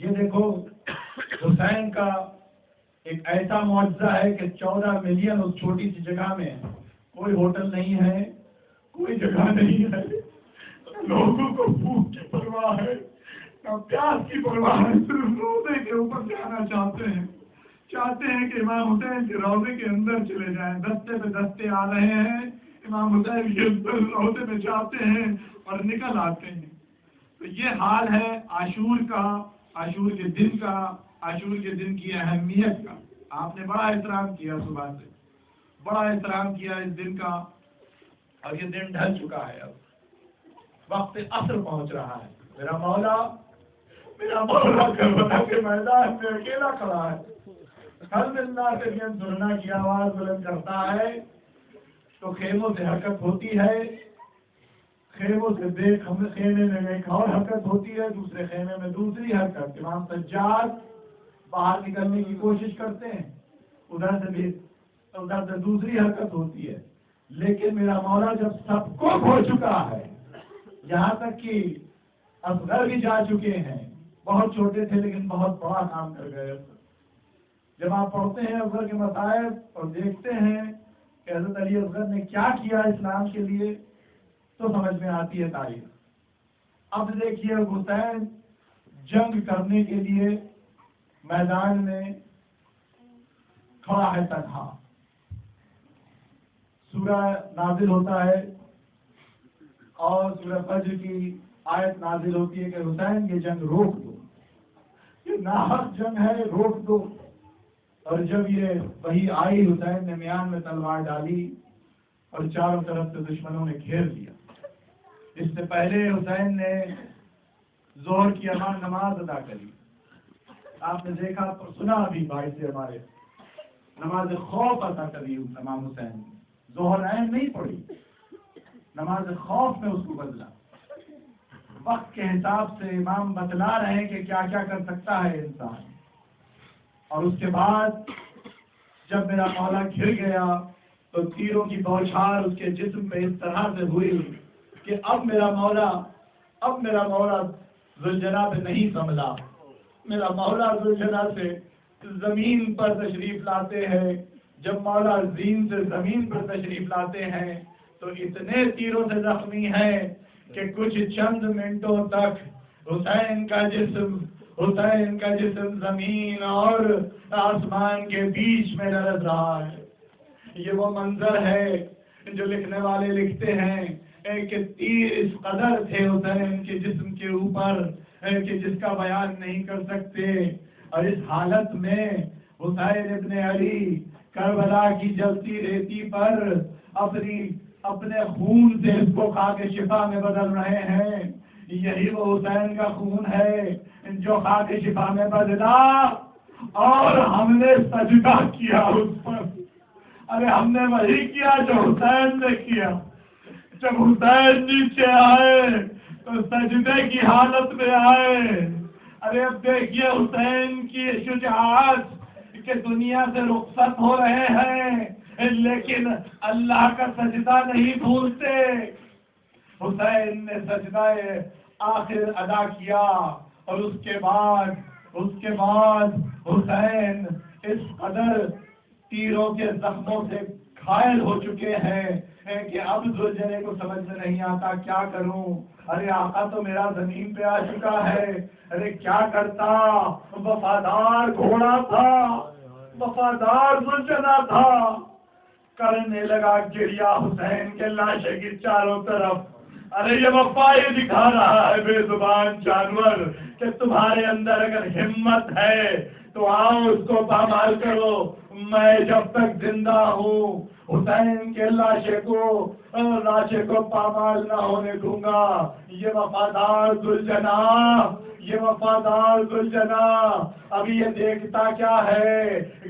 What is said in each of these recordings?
یہ دیکھو حسین کا ایک ایسا معجزہ ہے کہ 14 ملین اس چھوٹی سی جگہ میں کوئی ہوٹل نہیں ہے، کوئی جگہ نہیں ہے، لوگوں کو بھوک کی پرواہ ہے، نہ پیاس کی پرواہ ہے، صرف روزے کے اوپر جانا چاہتے ہیں کہ امام حسین کے روزے کے اندر چلے جائیں۔ دستے پہ دستے آ رہے ہیں، امام حسین کے روزے میں جاتے ہیں اور نکل آتے ہیں۔ تو یہ حال ہے عاشور کا، عاشور کے دن کا، عاشور کے دن کی اہمیت کا۔ آپ نے بڑا احترام کیا، صبح سے بڑا احترام کیا اس دن کا، اور یہ دن ڈھل چکا ہے، اب وقت عصر پہنچ رہا ہے۔ میرا مولا کربلا کے میدان میں اکیلا کھڑا ہے، حل اللہ سے سننا کی آواز بلند کرتا ہے تو خیموں سے حرکت ہوتی ہے، خیموں سے دیکھ ہم خیمے میں ایک اور حرکت ہوتی ہے، دوسرے خیمے میں دوسری حرکت۔ امام سجاد باہر نکلنے کی کوشش کرتے ہیں، ادھر سے دوسری حرکت ہوتی ہے، لیکن میرا مولا جب سب کو کھو چکا ہے، یہاں تک کہ اصغر بھی جا چکے ہیں، بہت چھوٹے تھے لیکن بہت بڑا کام کر گئے۔ جب آپ پڑھتے ہیں اصغر کے مصائب اور دیکھتے ہیں کہ حضرت علی اصغر نے کیا کیا اسلام کے لیے، تو سمجھ میں آتی ہے تاریخ۔ اب دیکھیے حسین جنگ کرنے کے لیے میدان میں کھڑا ہے تنہا، سورہ نازل ہوتا ہے اور سورہ فجر کی آیت نازل ہوتی ہے کہ حسین یہ جنگ روک دو، یہ ناحق جنگ ہے، روک دو۔ اور جب یہ وہی آئی، حسین نے میان میں تلوار ڈالی اور چاروں طرف سے دشمنوں نے گھیر لیا۔ اس سے پہلے حسین نے ظہر کی امان نماز ادا کری، آپ نے دیکھا اور سنا بھی بھائی سے ہمارے، نماز خوف ادا کری امام حسین نے، ظہر عین نہیں پڑھی، نماز خوف میں اس کو بدلا۔ وقت کے حساب سے امام بتلا رہے ہیں کہ کیا کیا کر سکتا ہے انسان۔ اور اس کے بعد جب میرا مولا گر گیا تو تیروں کی بوچھار اس کے جسم پہ اس طرح سے ہوئی کہ اب میرا مولا ذوالجلال پہ نہیں سنبھلا۔ میرا مولا ذوالجلال سے زمین پر تشریف لاتے ہیں، جب مولا زین سے زمین پر تشریف لاتے ہیں تو اتنے تیروں سے زخمی ہیں کہ کچھ چند منٹوں تک حسین کا جسم زمین اور آسمان کے بیچ میں لرز رہا ہے۔ یہ وہ منظر ہے جو لکھنے والے لکھتے ہیں کہ تیر اس قدر تھے حسین کے جسم کے اوپر کہ جس کا بیان نہیں کر سکتے۔ اور اس حالت میں حسین ابن علی کربلا کی جلتی ریتی پر اپنے خون سے اس کو خاک شفا میں بدل رہے ہیں۔ یہی وہ حسین کا خون ہے جو خاک شفا میں بدلا، اور ہم نے سجدہ کیا اس پر۔ ارے ہم نے وہی کیا جو حسین نے کیا۔ جب حسین نیچے آئے تو سجدے کی حالت میں آئے۔ ارے اب دیکھیے حسین کی شجاعت کہ دنیا سے رخصت ہو رہے ہیں لیکن اللہ کا سجدہ نہیں بھولتے۔ حسین نے سجدہ آخر ادا کیا اور اس کے بعد حسین اس قدر تیروں کے زخموں سے گھائل ہو چکے ہیں کہ اب زوجنے کو سمجھ میں نہیں آتا کیا کروں۔ ارے آقا تو میرا زمین پہ آ چکا ہے، ارے کیا کرتا، وفادار گھوڑا تھا، وفادار زوجنا تھا۔ کرنے لگا گریا حسین کے لاشے کی چاروں طرف۔ ارے یہ وفا یہ دکھا رہا ہے بے زبان جانور کہ تمہارے اندر اگر ہمت ہے تو آؤ اس کو پامال کرو، میں جب تک زندہ ہوں حسین کے لاشے کو پامال نہ ہونے دوں گا۔ یہ وفادار ذوالجنا ابھی یہ دیکھتا کیا ہے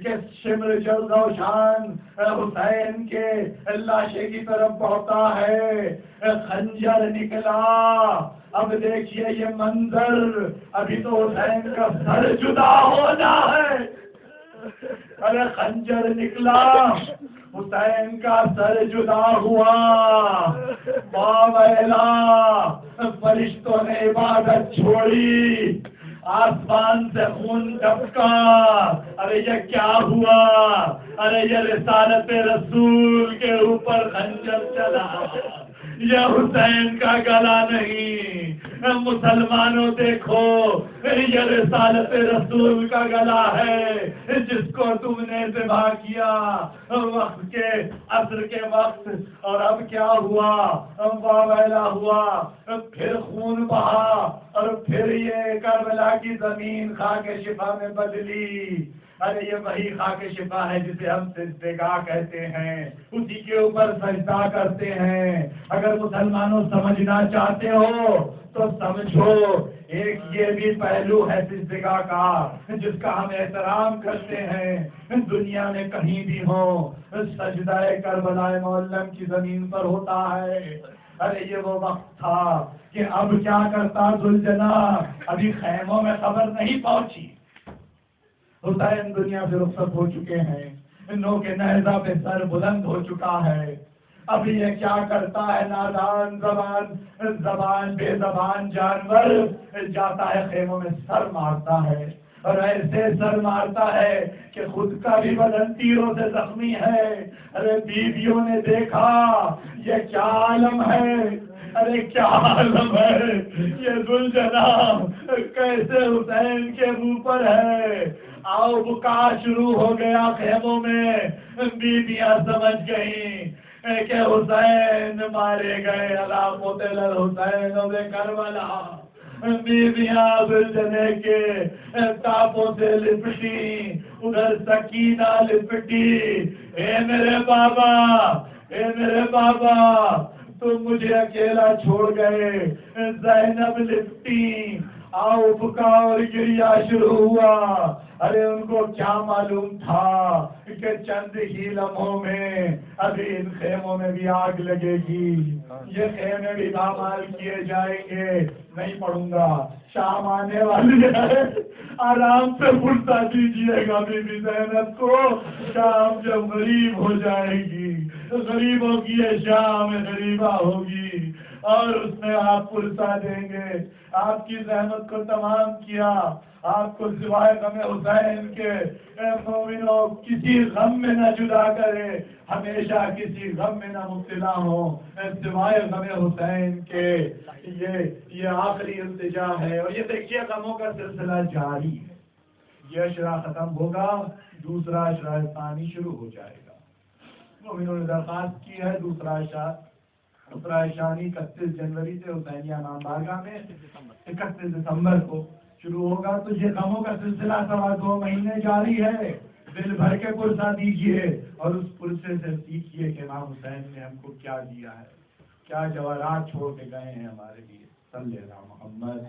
کہ شمر جلد روشان حسین کے لاشے کی طرف بڑھتا ہے، خنجر نکلا۔ اب دیکھیے یہ منظر، ابھی تو حسین کا سر جدا ہونا ہے۔ ارے خنجر نکلا، حسین کا سر جدا ہوا۔ باویلا، فرشتوں نے عبادت چھوڑی آسمان سے خون ٹپکا. ارے یہ کیا ہوا؟ ارے یہ رسالت رسول کے اوپر خنجر چلا. یہ حسین کا گلا نہیں. مسلمانوں دیکھو، یہ رسالت رسول کا گلا ہے جس کو تم نے ذبح کیا وقت کے عصر کے وقت. اور اب کیا ہوا؟ واویلا ہوا، پھر خون بہا، اور پھر یہ کربلا کی زمین خاک شفا میں بدلی. ارے یہ وہی خاک شفا ہے جسے ہم سجدگاہ کہتے ہیں، اسی کے اوپر سجدہ کرتے ہیں. اگر مسلمانوں سمجھنا چاہتے ہو تو سمجھو، ایک یہ بھی پہلو ہے سجدگاہ کا جس کا ہم احترام کرتے ہیں. دنیا میں کہیں بھی ہو، سجدہ کربلا معلم کی زمین پر ہوتا ہے. ارے یہ وہ وقت تھا کہ اب کیا کرتا ذوالجناح؟ ابھی خیموں میں خبر نہیں پہنچی، حسین دنیا سے رخصت ہو چکے ہیں، نو کے نیزہ پہ سر بلند ہو چکا ہے. اب یہ کیا کرتا ہے؟ نادان زبان بے زبان جانور جاتا ہے خیموں میں سر مارتا ہے، اور ایسے سر مارتا ہے کہ خود کا بھی بدن تیروں سے زخمی ہے. ارے بیویوں نے دیکھا یہ کیا عالم ہے، ارے کیا عالم ہے، یہ ذوالجناح کیسے حسین کے منہ پر ہے. آؤ بکا شروع ہو گیا خیموں میں. بیویاں سمجھ گئیں کہ حسین مارے گئے. اللہ قتل الحسین و کربلا. بیویاں ذوالجناح کے ٹاپوں سے لپٹی، ادھر سکینہ لپٹی. اے میرے بابا، اے میرے بابا، تم مجھے اکیلا چھوڑ گئے. زینب لپٹی، آؤ بکا اور گریا شروع ہوا. ارے ان کو کیا معلوم تھا کہ چند ہی لمحوں میں ابھی ان خیموں میں بھی آگ لگے گی، یہ خیمے بھی پامال کیے جائیں گے. نہیں پڑھوں گا، شام آنے والی ہے، آرام سے فرصہ دیجیے گا بی بی زینب کو. شام جب غریب ہو جائے گی، غریبوں کی یہ شام غریبہ ہوگی، اور اس میں آپ فرصہ دیں گے. آپ کی زحمت کو تمام کیا. آپ کو سوائے غم حسین کے مومنوں کسی غم میں نہ جدا کرے، ہمیشہ کسی غم میں نہ مبتلا ہو سوائے غم حسین کے. یہ آخری التجا ہے. اور یہ دیکھیے غموں کا سلسلہ جاری ہے. یہ اشرا ختم ہوگا، دوسرا اشرا ثانی شروع ہو جائے گا. مومنوں نے درخواست کی ہے دوسرا اشرا-ثانی 31 جنوری سے حسینیہ امام بارگاہ میں 31 دسمبر کو شروع ہوگا. تو یہ غموں کا سلسلہ 2.25 مہینے جاری ہے. دل بھر کے پرسہ دیجیے اور اس پرسے سے سیکھیے کہ امام حسین نے ہم کو کیا دیا ہے، کیا جواہرات چھوڑ کے گئے ہیں ہمارے لیے. صلی اللہ محمد